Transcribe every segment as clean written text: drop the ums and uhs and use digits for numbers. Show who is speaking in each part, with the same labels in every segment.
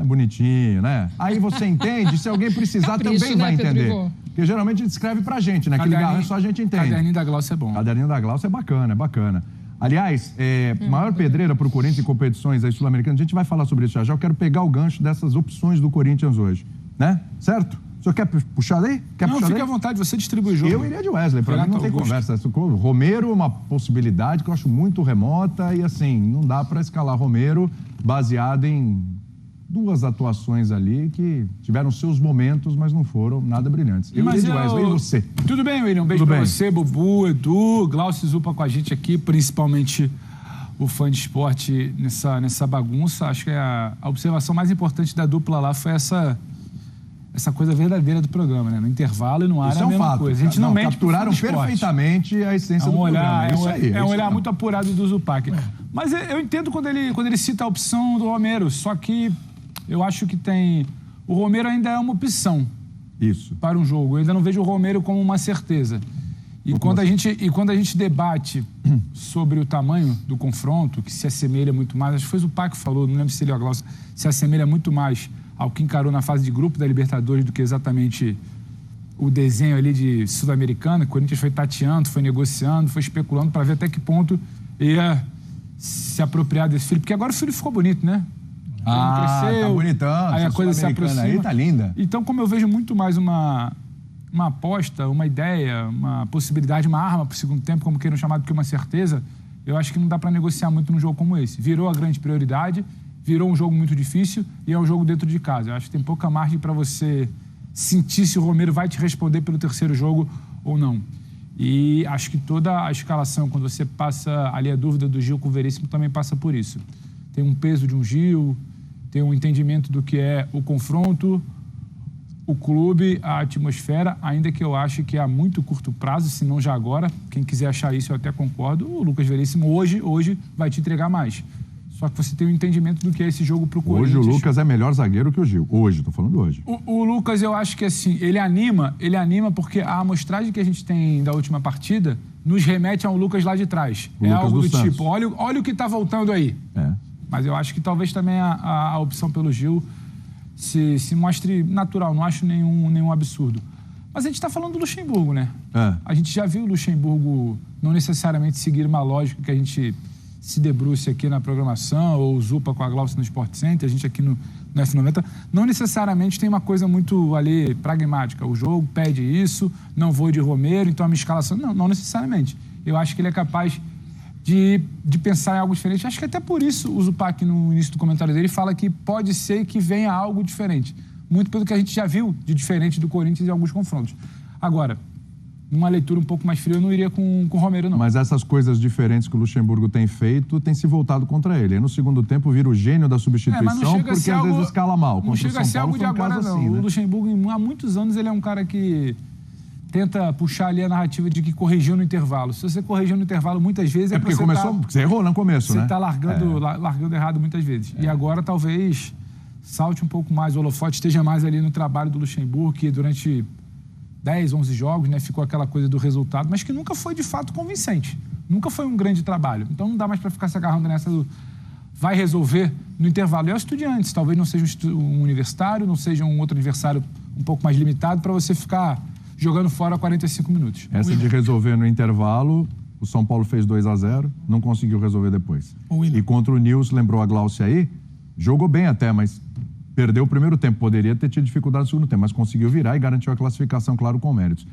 Speaker 1: bonitinho, né? Aí você entende, se alguém precisar
Speaker 2: Capricho,
Speaker 1: também vai
Speaker 2: né,
Speaker 1: entender.
Speaker 2: Pedro?
Speaker 1: Porque geralmente escreve pra gente, né? Aquele garrancho só a gente entende.
Speaker 3: Caderninho da Glaucia é bom.
Speaker 1: Caderninho da Glaucia é bacana, é bacana. Aliás, maior pedreira para o Corinthians em competições aí sul-americanas, a gente vai falar sobre isso já. Eu quero pegar o gancho dessas opções do Corinthians hoje, né? Certo? O senhor quer puxar daí?
Speaker 3: Não, fique à vontade, você distribui o jogo.
Speaker 1: Eu iria de Wesley, para mim não tem conversa. Romero é uma possibilidade que eu acho muito remota e, assim, não dá para escalar Romero baseado em duas atuações ali que tiveram seus momentos, mas não foram nada brilhantes. Eu iria de Wesley e você.
Speaker 3: Tudo bem, William? Um beijo pra você, Bubu, Edu, Glaucio e Zupa com a gente aqui, principalmente o fã de esporte nessa bagunça. Acho que a observação mais importante da dupla lá foi essa coisa verdadeira do programa, né? No intervalo e no ar é a mesma coisa. A gente não mente.
Speaker 1: Capturaram perfeitamente a essência do programa.
Speaker 3: É um olhar muito apurado do Zupac. Mas eu entendo quando ele cita a opção do Romero, só que eu acho que o Romero ainda é uma opção.
Speaker 1: Isso.
Speaker 3: Para um jogo. Eu ainda não vejo o Romero como uma certeza. E quando a gente debate sobre o tamanho do confronto, que se assemelha muito mais, acho que foi o Zupac que falou, não lembro se ele ou a Glaucia, se assemelha muito mais ao que encarou na fase de grupo da Libertadores do que exatamente o desenho ali de Sul-Americana, que o Corinthians foi tateando, foi negociando, foi especulando para ver até que ponto ia se apropriar desse filho. Porque agora o filho ficou bonito, né?
Speaker 1: Cresceu, tá bonitão.
Speaker 3: Aí a coisa se aproxima.
Speaker 1: Aí tá linda.
Speaker 3: Então, como eu vejo muito mais uma aposta, uma ideia, uma possibilidade, uma arma para o segundo tempo, como queiram chamar, do que uma certeza, eu acho que não dá para negociar muito num jogo como esse. Virou a grande prioridade, virou um jogo muito difícil e é um jogo dentro de casa. Eu acho que tem pouca margem para você sentir se o Romero vai te responder pelo terceiro jogo ou não. E acho que toda a escalação, quando você passa ali a dúvida do Gil com o Veríssimo, também passa por isso. Tem um peso de um Gil, tem um entendimento do que é o confronto, o clube, a atmosfera, ainda que eu ache que a muito curto prazo, se não já agora, quem quiser achar isso eu até concordo, o Lucas Veríssimo hoje vai te entregar mais. Só que você tem um entendimento do que é esse jogo pro Corinthians.
Speaker 1: Hoje o Lucas é melhor zagueiro que o Gil. Hoje, tô falando hoje.
Speaker 3: O Lucas, eu acho que assim, ele anima porque a amostragem que a gente tem da última partida nos remete a um Lucas lá de trás. É algo do tipo, olha o que tá voltando aí. Mas eu acho que talvez também a opção pelo Gil se mostre natural, não acho nenhum absurdo. Mas a gente está falando do Luxemburgo, né? A gente já viu o Luxemburgo não necessariamente seguir uma lógica que a gente se debruce aqui na programação, ou o Zupa com a Glaucia no Sport Center, a gente aqui no F90, não necessariamente tem uma coisa muito ali pragmática. O jogo pede isso, não vou de Romero, então a minha escalação... Não necessariamente. Eu acho que ele é capaz de pensar em algo diferente. Acho que até por isso o Zupac, no início do comentário dele, fala que pode ser que venha algo diferente. Muito pelo que a gente já viu de diferente do Corinthians em alguns confrontos. Agora, numa leitura um pouco mais fria, eu não iria com o Romero, não.
Speaker 1: Mas essas coisas diferentes que o Luxemburgo tem feito, tem se voltado contra ele. Aí no segundo tempo vira o gênio da substituição, porque às vezes escala mal.
Speaker 3: Não chega a ser algo de agora, não. O Luxemburgo, há muitos anos, ele é um cara que tenta puxar ali a narrativa de que corrigiu no intervalo. Se você corrigiu no intervalo muitas vezes...
Speaker 1: porque você errou no começo, né?
Speaker 3: Você está largando errado muitas vezes. E agora talvez salte um pouco mais, o holofote esteja mais ali no trabalho do Luxemburgo, que durante 10, 11 jogos, né, ficou aquela coisa do resultado, mas que nunca foi de fato convincente. Nunca foi um grande trabalho. Então não dá mais para ficar se agarrando nessa do vai resolver no intervalo. E é o Estudiantes, talvez não seja um universitário, não seja um outro adversário um pouco mais limitado para você ficar jogando fora 45 minutos.
Speaker 1: Essa de resolver no intervalo, o São Paulo fez 2-0, não conseguiu resolver depois. E contra o Nils, lembrou a Glaucia aí, jogou bem até, mas perdeu o primeiro tempo. Poderia ter tido dificuldade no segundo tempo, mas conseguiu virar e garantiu a classificação, claro, com méritos.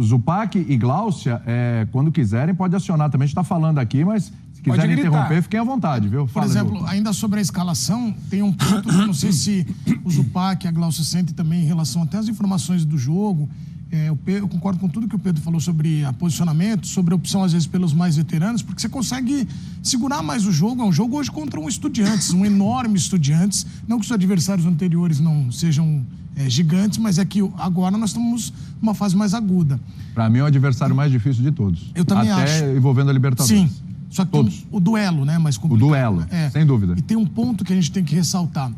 Speaker 1: Zupac e Glaucia, quando quiserem, pode acionar também. A gente está falando aqui, mas se quiserem interromper, fiquem à vontade, viu?
Speaker 4: Por exemplo, ainda sobre a escalação, tem um ponto, eu não sei se o Zupac e a Glaucia sentem também em relação até às informações do jogo. Eu concordo com tudo que o Pedro falou sobre posicionamento, sobre a opção, às vezes, pelos mais veteranos, porque você consegue segurar mais o jogo. É um jogo hoje contra um Estudiantes, um enorme Estudiantes. Não que os adversários anteriores não sejam gigantes, mas é que agora nós estamos numa fase mais aguda.
Speaker 1: Para mim é o adversário mais difícil de todos.
Speaker 4: Eu também acho.
Speaker 1: Até envolvendo a Libertadores.
Speaker 4: Sim. Só que tem o duelo, né? Mais complicado.
Speaker 1: O duelo, sem dúvida.
Speaker 4: E tem um ponto que a gente tem que ressaltar.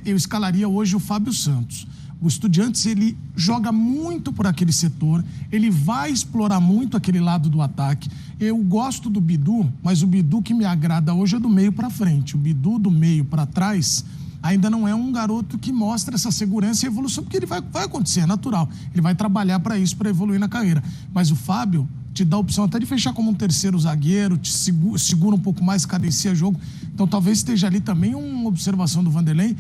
Speaker 4: Eu escalaria hoje o Fábio Santos. O Estudiantes, ele joga muito por aquele setor, ele vai explorar muito aquele lado do ataque. Eu gosto do Bidu, mas o Bidu que me agrada hoje é do meio para frente. O Bidu do meio para trás, ainda não é um garoto que mostra essa segurança e evolução, porque ele vai acontecer, é natural. Ele vai trabalhar para isso, para evoluir na carreira. Mas o Fábio te dá a opção até de fechar como um terceiro zagueiro, te segura um pouco mais, cadencia jogo. Então talvez esteja ali também uma observação do Vanderlei,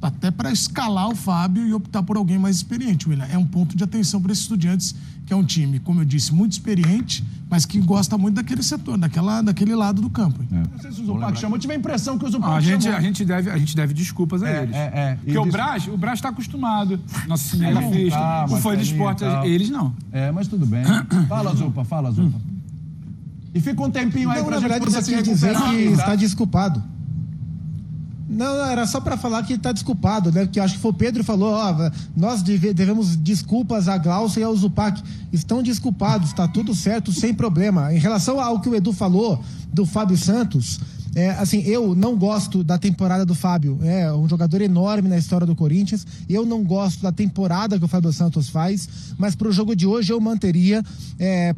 Speaker 4: até para escalar o Fábio e optar por alguém mais experiente, William. É um ponto de atenção para esses Estudiantes, que é um time, como eu disse, muito experiente, mas que gosta muito daquele setor, daquele lado do campo.
Speaker 2: Não sei se o Zupac chamou, tive a impressão que o Zupac
Speaker 3: chamou. A gente deve desculpas a eles. Porque o Braz está acostumado, nosso cinegrafista, o fã de esporte, eles não.
Speaker 2: Mas tudo bem. Fala, Zupa. E fica um tempinho aí pra gente poder se
Speaker 5: dizer que está desculpado. Não, era só para falar que está desculpado, né? Porque eu acho que foi o Pedro que falou, nós devemos desculpas a Glaucio e ao Zupac. Estão desculpados, está tudo certo, sem problema. Em relação ao que o Edu falou do Fábio Santos, assim, eu não gosto da temporada do Fábio. É um jogador enorme na história do Corinthians. Eu não gosto da temporada que o Fábio Santos faz, mas para o jogo de hoje eu manteria,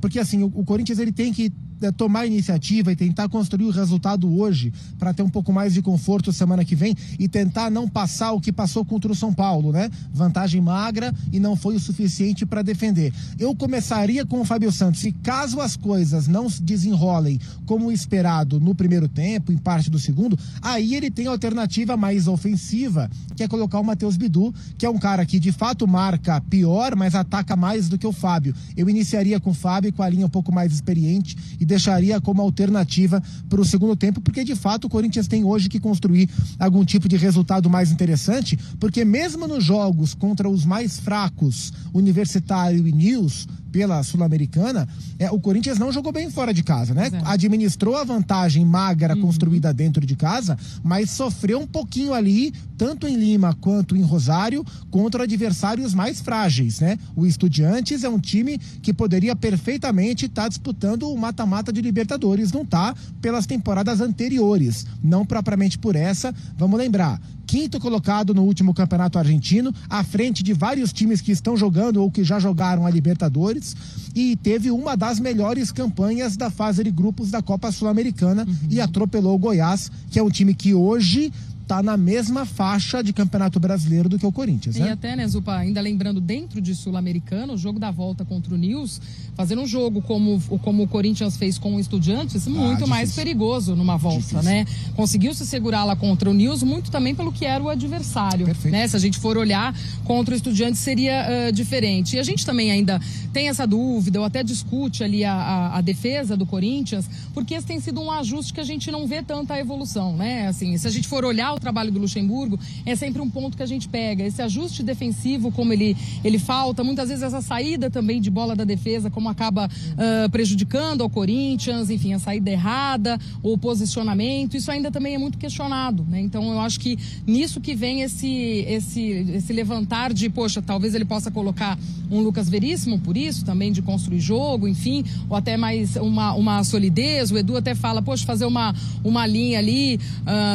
Speaker 5: porque assim, o Corinthians ele tem que tomar iniciativa e tentar construir o resultado hoje para ter um pouco mais de conforto semana que vem e tentar não passar o que passou contra o São Paulo, né? Vantagem magra e não foi o suficiente para defender. Eu começaria com o Fábio Santos e caso as coisas não se desenrolem como esperado no primeiro tempo, em parte do segundo, aí ele tem a alternativa mais ofensiva, que é colocar o Matheus Bidu, que é um cara que de fato marca pior, mas ataca mais do que o Fábio. Eu iniciaria com o Fábio com a linha um pouco mais experiente e deixaria como alternativa para o segundo tempo, porque de fato o Corinthians tem hoje que construir algum tipo de resultado mais interessante, porque mesmo nos jogos contra os mais fracos, Universitário e News, pela Sul-Americana, o Corinthians não jogou bem fora de casa, né? Administrou a vantagem magra construída dentro de casa, mas sofreu um pouquinho ali, tanto em Lima quanto em Rosário, contra adversários mais frágeis, né? O Estudiantes é um time que poderia perfeitamente estar disputando o mata-mata de Libertadores, não tá pelas temporadas anteriores, não propriamente por essa. Vamos lembrar, 5º colocado no último campeonato argentino, à frente de vários times que estão jogando ou que já jogaram a Libertadores, e teve uma das melhores campanhas da fase de grupos da Copa Sul-Americana e atropelou o Goiás, que é um time que hoje está na mesma faixa de Campeonato Brasileiro do que o Corinthians, né?
Speaker 6: E até, né, Zupa, ainda lembrando, dentro de Sul-Americano, o jogo da volta contra o News, fazendo um jogo como o Corinthians fez com o Estudiantes, muito mais perigoso numa volta, né? Conseguiu se segurar lá contra o News, muito também pelo que era o adversário, né? Se a gente for olhar contra o Estudiantes seria diferente. E a gente também ainda tem essa dúvida, ou até discute ali a defesa do Corinthians, porque esse tem sido um ajuste que a gente não vê tanta evolução, né? Assim, se a gente for olhar o trabalho do Luxemburgo, é sempre um ponto que a gente pega. Esse ajuste defensivo, como ele falta, muitas vezes essa saída também de bola da defesa, como acaba prejudicando ao Corinthians, enfim, a saída errada, o posicionamento, isso ainda também é muito questionado, né? Então eu acho que nisso que vem esse levantar de, poxa, talvez ele possa colocar um Lucas Veríssimo por isso, também de construir jogo, enfim, ou até mais uma solidez. O Edu até fala, poxa, fazer uma linha ali,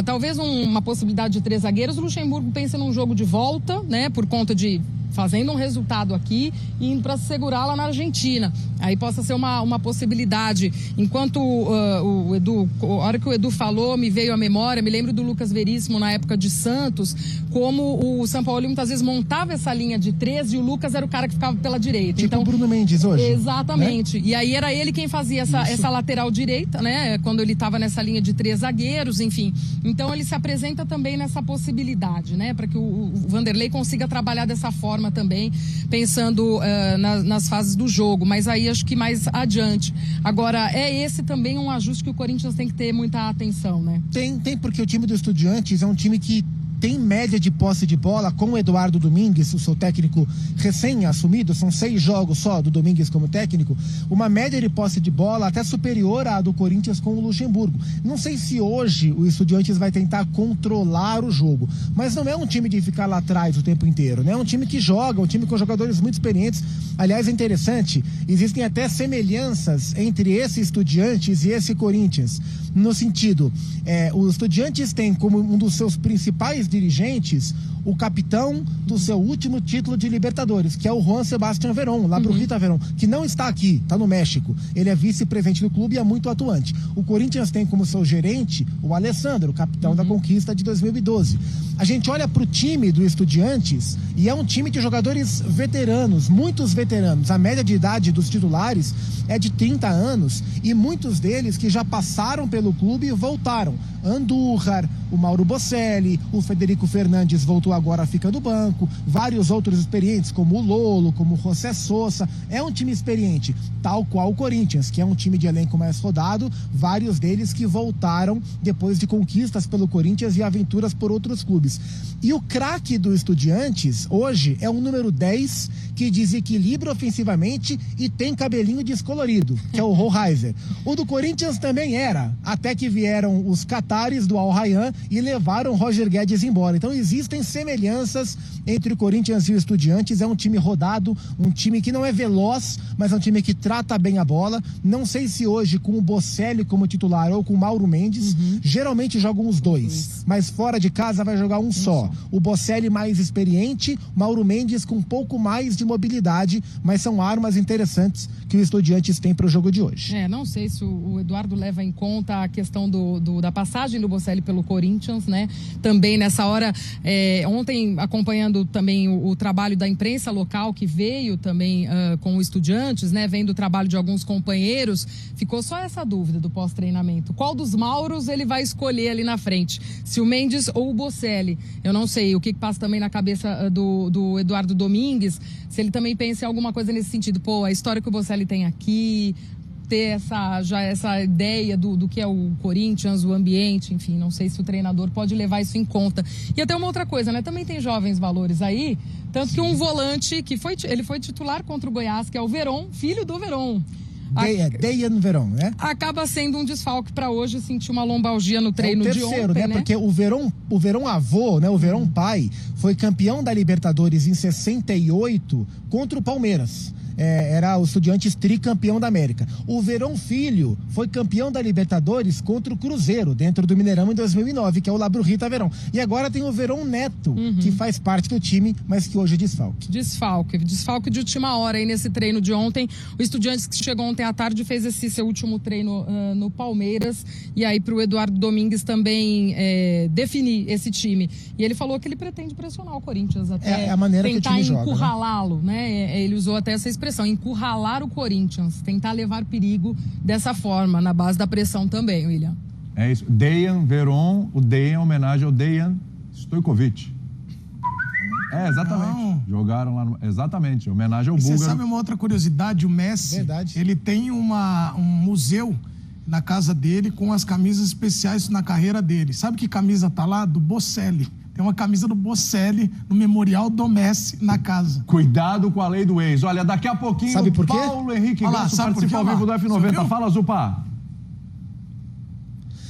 Speaker 6: talvez uma possibilidade de 3 zagueiros. O Luxemburgo pensa num jogo de volta, né, por conta de fazendo um resultado aqui e indo para se segurar lá na Argentina. Aí possa ser uma possibilidade. Enquanto o Edu, a hora que o Edu falou, me veio à memória, me lembro do Lucas Veríssimo na época de Santos, como o São Paulo muitas vezes montava essa linha de 3 e o Lucas era o cara que ficava pela direita.
Speaker 5: Tipo então, o Bruno Mendes hoje.
Speaker 6: Exatamente. Né? E aí era ele quem fazia essa lateral direita, né? Quando ele estava nessa linha de 3 zagueiros, enfim. Então ele se apresenta também nessa possibilidade, né? Para que o Vanderlei consiga trabalhar dessa forma também, pensando nas fases do jogo, mas aí acho que mais adiante. Agora, é esse também um ajuste que o Corinthians tem que ter muita atenção, né?
Speaker 5: Tem porque o time do Estudiantes é um time que tem média de posse de bola com o Eduardo Domingues, o seu técnico recém-assumido, são 6 jogos só do Domingues como técnico, uma média de posse de bola até superior à do Corinthians com o Luxemburgo. Não sei se hoje o Estudiantes vai tentar controlar o jogo, mas não é um time de ficar lá atrás o tempo inteiro, né? É um time que joga, um time com jogadores muito experientes. Aliás, é interessante, existem até semelhanças entre esse Estudiantes e esse Corinthians, no sentido, o Estudiantes tem como um dos seus principais dirigentes o capitão do seu último título de Libertadores, que é o Juan Sebastián Verón, lá pro Rita Verón, que não está aqui, está no México. Ele é vice-presidente do clube e é muito atuante. O Corinthians tem como seu gerente o Alessandro, capitão da conquista de 2012. A gente olha para o time do Estudiantes e é um time de jogadores veteranos, muitos veteranos. A média de idade dos titulares é de 30 anos e muitos deles que já passaram pelo clube e voltaram. Andújar, o Mauro Bocelli, o Federico Fernandes voltou agora, fica no banco, vários outros experientes como o Lolo, como o José Sosa. É um time experiente, tal qual o Corinthians, que é um time de elenco mais rodado, vários deles que voltaram depois de conquistas pelo Corinthians e aventuras por outros clubes. E o craque do Estudiantes hoje é o número 10, que desequilibra ofensivamente e tem cabelinho descolorido, que é o Rohraiser. O do Corinthians também era, até que vieram os catares do Al Rayyan e levaram o Roger Guedes embora. Então existem semelhanças entre o Corinthians e o Estudiantes. É um time rodado, um time que não é veloz, mas é um time que trata bem a bola. Não sei se hoje com o Bocelli como titular ou com o Mauro Mendes, geralmente jogam os dois, mas fora de casa vai jogar um só. O Bocelli mais experiente, Mauro Mendes com um pouco mais de mobilidade, mas são armas interessantes que o Estudiantes tem para o jogo de hoje.
Speaker 6: Não sei se o Eduardo leva em conta a questão da passagem do Bocelli pelo Corinthians, né? Também nessa hora, ontem acompanhando também o trabalho da imprensa local que veio também com o Estudiantes, né? Vendo o trabalho de alguns companheiros, ficou só essa dúvida do pós-treinamento. Qual dos Mauros ele vai escolher ali na frente? Se o Mendes ou o Bocelli? Eu não sei o que passa também na cabeça do Eduardo Domingues, se ele também pensa em alguma coisa nesse sentido. Pô, a história que o Bocelli tem aqui, ter essa ideia do que é o Corinthians, o ambiente, enfim, não sei se o treinador pode levar isso em conta. E até uma outra coisa, né? Também tem jovens valores aí, tanto que um volante que ele foi titular contra o Goiás, que é o Veron, filho do Veron.
Speaker 5: Dejan Veron, né?
Speaker 6: Acaba sendo um desfalque para hoje, sentir uma lombalgia no treino
Speaker 5: de ontem,
Speaker 6: né?
Speaker 5: Porque o Veron avô, né? O Veron pai, foi campeão da Libertadores em 68 contra o Palmeiras. Era o Estudiantes tricampeão da América. O Veron filho foi campeão da Libertadores contra o Cruzeiro, dentro do Mineirão em 2009, que é o Labrurrita Veron. E agora tem o Veron Neto, que faz parte do time, mas que hoje é desfalque.
Speaker 6: Desfalque de última hora aí nesse treino de ontem. O Estudiantes que chegou ontem à tarde fez esse seu último treino no Palmeiras. E aí pro Eduardo Domingues também definir esse time. E ele falou que ele pretende pressionar o Corinthians até
Speaker 5: a maneira
Speaker 6: tentar
Speaker 5: que o time
Speaker 6: encurralá-lo, né? Ele usou até essa expressão, encurralar o Corinthians, tentar levar perigo dessa forma, na base da pressão também, William.
Speaker 1: É isso. Dejan Veron, o Dejan, homenagem ao Dejan Stojkovic. Exatamente. Não. Jogaram lá, exatamente, homenagem ao búlgaro.
Speaker 4: Você sabe uma outra curiosidade? O Messi, ele tem um museu na casa dele com as camisas especiais na carreira dele. Sabe que camisa tá lá? Do Bocelli. Tem uma camisa do Bocelli no memorial do Messi na casa.
Speaker 1: Cuidado com a lei do ex. Olha, daqui a pouquinho,
Speaker 5: sabe por quê?
Speaker 1: Paulo Henrique Ganso participa ao vivo do F90. Fala, Zupá.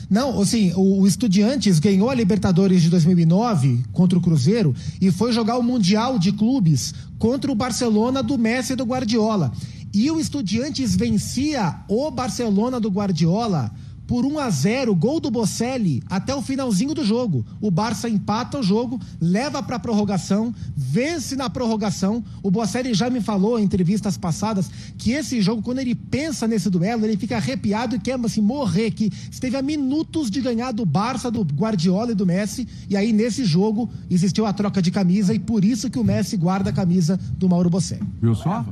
Speaker 5: Não, assim, o Estudiantes ganhou a Libertadores de 2009 contra o Cruzeiro e foi jogar o Mundial de Clubes contra o Barcelona do Messi e do Guardiola. E o Estudiantes vencia o Barcelona do Guardiola por 1-0, gol do Bocelli, até o finalzinho do jogo. O Barça empata o jogo, leva para a prorrogação, vence na prorrogação. O Bocelli já me falou em entrevistas passadas que esse jogo, quando ele pensa nesse duelo, ele fica arrepiado e quer assim, morrer, que esteve a minutos de ganhar do Barça, do Guardiola e do Messi. E aí, nesse jogo, existiu a troca de camisa e por isso que o Messi guarda a camisa do Mauro Bocelli.
Speaker 1: Viu só?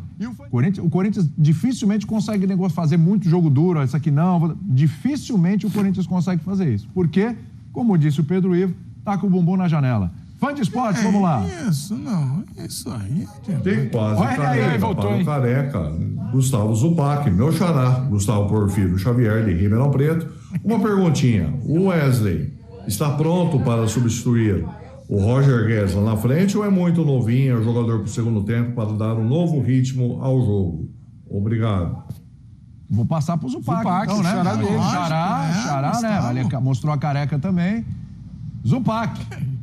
Speaker 1: O Corinthians dificilmente consegue fazer muito jogo duro, isso aqui não, dificilmente o Corinthians consegue fazer isso. Porque, como disse o Pedro Ivo, tá com o bumbum na janela. Fã de esporte, vamos lá.
Speaker 4: Isso aí.
Speaker 7: Tem quase careca, para o careca. Gustavo Zupac, meu xará, Gustavo Porfírio Xavier, de Ribeirão Preto. Uma perguntinha, o Wesley está pronto para substituir o Roger Guedes lá na frente ou é muito novinho, é um jogador para o segundo tempo para dar um novo ritmo ao jogo? Obrigado.
Speaker 1: Vou passar pro Zupac, então, né?
Speaker 3: Xará dele.
Speaker 1: Xará, né? Ele mostrou a careca também. Zupac.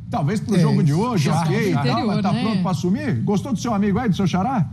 Speaker 1: Talvez pro jogo de hoje, ok, mas tá pronto pra assumir? Gostou do seu amigo aí, do seu xará?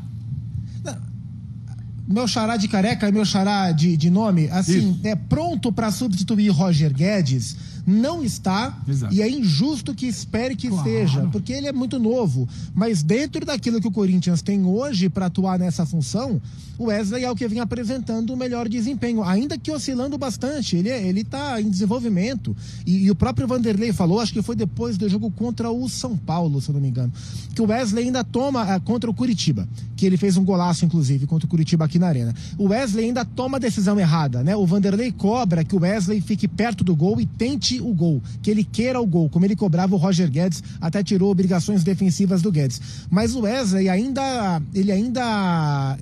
Speaker 5: Meu xará de careca e meu xará de nome, assim, pronto para substituir Roger Guedes, Não está.
Speaker 3: Exato.
Speaker 5: E é injusto que espere que esteja, porque ele é muito novo. Mas dentro daquilo que o Corinthians tem hoje para atuar nessa função, o Wesley é o que vem apresentando o melhor desempenho, ainda que oscilando bastante. Ele está em desenvolvimento. E o próprio Vanderlei falou, acho que foi depois do jogo contra o São Paulo, se eu não me engano, que o Wesley ainda toma contra o Curitiba, que ele fez um golaço, inclusive, contra o Curitiba aqui na Arena. O Wesley ainda toma a decisão errada, né? O Vanderlei cobra que o Wesley fique perto do gol e tente o gol, que ele queira o gol, como ele cobrava o Roger Guedes, até tirou obrigações defensivas do Guedes. Mas o Wesley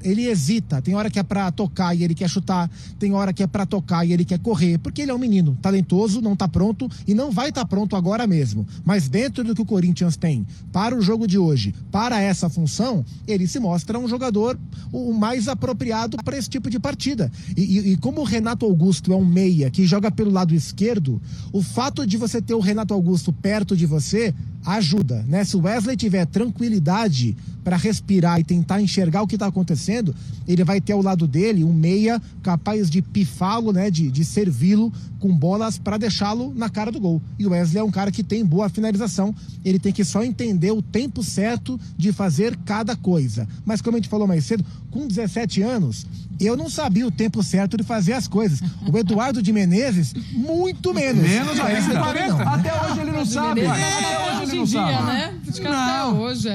Speaker 5: ele hesita. Tem hora que é pra tocar e ele quer chutar, tem hora que é pra tocar e ele quer correr, porque ele é um menino talentoso, não tá pronto e não vai estar pronto agora mesmo. Mas dentro do que o Corinthians tem para o jogo de hoje, para essa função, ele se mostra um jogador o mais apropriado para esse tipo de partida. E como o Renato Augusto é um meia que joga pelo lado esquerdo, o fato de você ter o Renato Augusto perto de você ajuda, né? Se o Wesley tiver tranquilidade para respirar e tentar enxergar o que está acontecendo, ele vai ter ao lado dele um meia capaz de pifá-lo, né? De servi-lo com bolas para deixá-lo na cara do gol. E o Wesley é um cara que tem boa finalização, ele tem que só entender o tempo certo de fazer cada coisa. Mas como a gente falou mais cedo, com 17 anos, eu não sabia o tempo certo de fazer as coisas. O Eduardo de Menezes, muito menos.
Speaker 2: Menos ainda. Até hoje ele não sabe.
Speaker 6: Até hoje em dia, né? Até hoje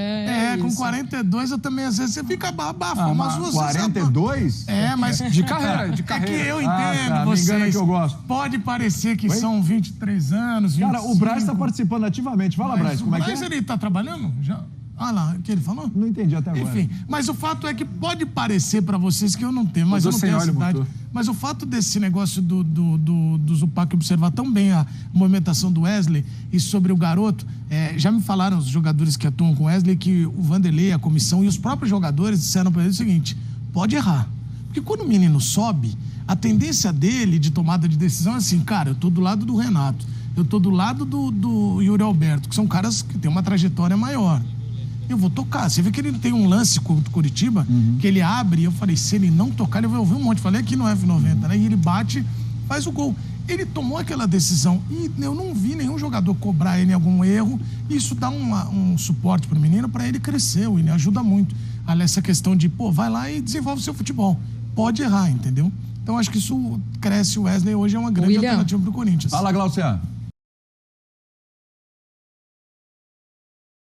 Speaker 4: com 42 eu também, às vezes, você fica abafado.
Speaker 2: Mas 42?
Speaker 4: Mas...
Speaker 3: De carreira.
Speaker 4: É que eu entendo vocês.
Speaker 2: Me engana que eu gosto.
Speaker 4: Pode parecer que são 23 anos, 25.
Speaker 2: Cara, o Braz está participando ativamente. Fala, Braz, como é que é?
Speaker 4: Mas ele está trabalhando? Já... Ah lá, o que ele falou?
Speaker 2: Não entendi até agora.
Speaker 4: Enfim, mas o fato é que pode parecer pra vocês que eu não tenho, mas eu não tenho essa idade. Mas o fato desse negócio do Zupac observar tão bem a movimentação do Wesley e sobre o garoto, já me falaram os jogadores que atuam com o Wesley que o Vanderlei, a comissão e os próprios jogadores disseram pra ele o seguinte, pode errar. Porque quando o menino sobe, a tendência dele de tomada de decisão é assim, cara, eu tô do lado do Renato, eu tô do lado do Yuri Alberto, que são caras que têm uma trajetória maior. Eu vou tocar. Você vê que ele tem um lance contra o Curitiba, que ele abre, e eu falei, se ele não tocar, ele vai ouvir um monte. Falei aqui no F90, né? E ele bate, faz o gol. Ele tomou aquela decisão e eu não vi nenhum jogador cobrar ele algum erro. Isso dá um suporte pro menino para ele crescer, ele ajuda muito. Olha, essa questão de, vai lá e desenvolve o seu futebol. Pode errar, entendeu? Então acho que isso cresce. O Wesley hoje é uma grande alternativa pro Corinthians.
Speaker 2: Fala, Glaucia.